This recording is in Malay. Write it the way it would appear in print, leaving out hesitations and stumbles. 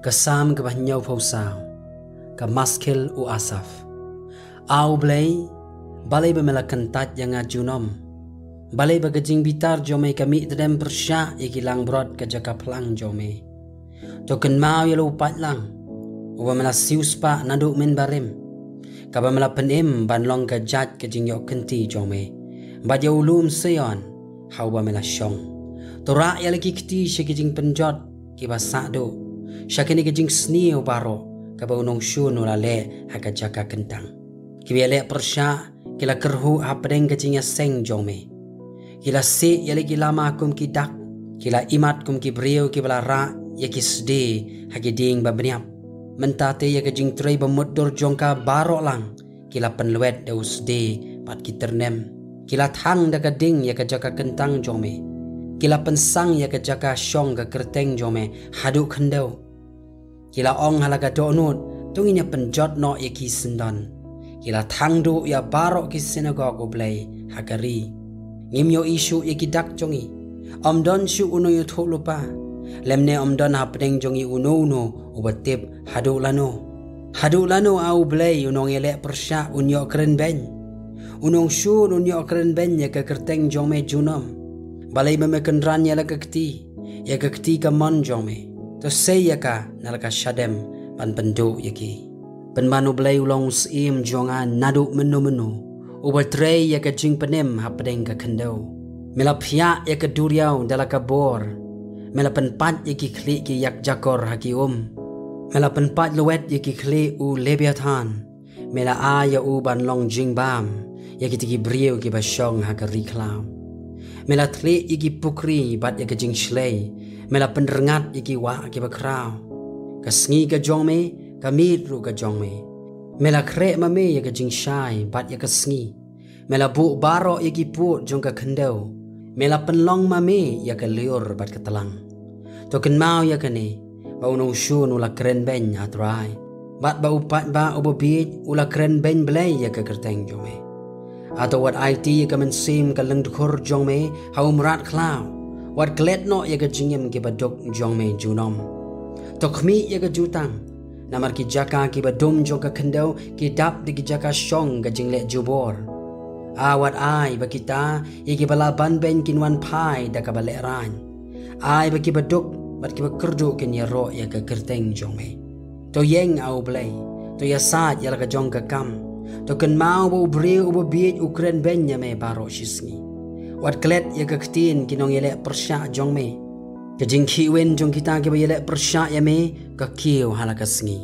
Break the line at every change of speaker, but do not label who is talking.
Kasam ke bahnyau pausau, ke maskil u asaf. Au blay, balai bemelakan tat yang ajunom. Balai bagajing bitar jome kami tedem bersyak ikilang brod ke jaka pelang jome. Token mau ya lupat lang. Uba mela sius pa naduk min barim. Kaba mela penim banlong ke jat ke jingyok kenti jome. Bad ya ulum seyon, hau ba mela syong. Torak ya lagi keti syakijing penjot kiba sakdo. Syakini kejing sni ubaro kaba unong syun ulale haka jaka kentang. Kiba lek persyak kila kerhu hapedeng kejingnya seng jome. Kila si ya lagi lama kum kidak. Kila imat kum kibriu kibala ra ya kisde haki ding babniap. Mentate ya kejing tray bemudur jongka barok lang. Kila penluet daus de pat kiternem. Kila thang da kading ya kejaka kentang jome. Kila pensang ya kejaka syong ke kerteng jome haduk kendau. Kila ong halaga donut tunginya penjot no ya kisendon. Kila thang du ya barok ki sinagogo blay hagari. Ngimyo isu ya kidak jongi. Omdon syu uno yu thuk lupa. Lemne omdon hapdeng jongi uno ubatip haduk lano. Haduk lano au blay unong elek persyak unyo keren ben. Unong syun unyo keren ben ya ke kerteng jome junom. Balai memekan ran ya la kekti. Ya kekti ka mon jome. To say ya ka nalaka syadem pan penduk ya ki. Penmanu blay ulong usim jongan naduk menu. Ubatray ya ke jing penim hapdeng ka kendau. Mela pia ya ke duriau dala kabor. Mela penpat ya ki klik ki yak jakor haki Mela penpat luet ya ki klik u lebiatan. Mela a ya u ban long jing bam. Ya ki tiki briu ki basyong haka riklau. Mela klik ya ki pukri bat ya ke jing shlay. Mela penrengat ya ki wa ki bakrau. Kasngi ka jongme kamit ru ka jongme. Mela krek mame ya ke jing syai bat ya kasngi. Mela buk barok ya ki put jong ka kendau. Mela penlong mame ya ke liur bat ke telang. Token mau ya ke ni. Ba unong syun ula keren ben atrai. Bat ba upat ba ubobit ula keren ben belay ya ke kerteng jome. Atau wat IT ya ke mensim ke lengdukur jome hau merat klau. Wat kelet no ya ke jingim ki badok jome junom. Tokmi ya ke jutang. Namar ki jaka ki badum jong ka kendau ki dap di ki jaka syong ka jinglek jubor. Awat ai ba kita iki balaban ben kinwan pai da ka balek ran. Ai ba ki baduk bat ki bakerdu kin ya ro ya ka kerteng jong me. To yeng au blay to ya sat ya la ka jong ka kam. To ken mau bo bre u bo biet ukren ben ya me baro shisngi. Wat klet ya ka ktin kinong yelek persyak jong me. Kejing kiwin jong kita ki ba yelek persyak ya me ka kiu halaka sngi.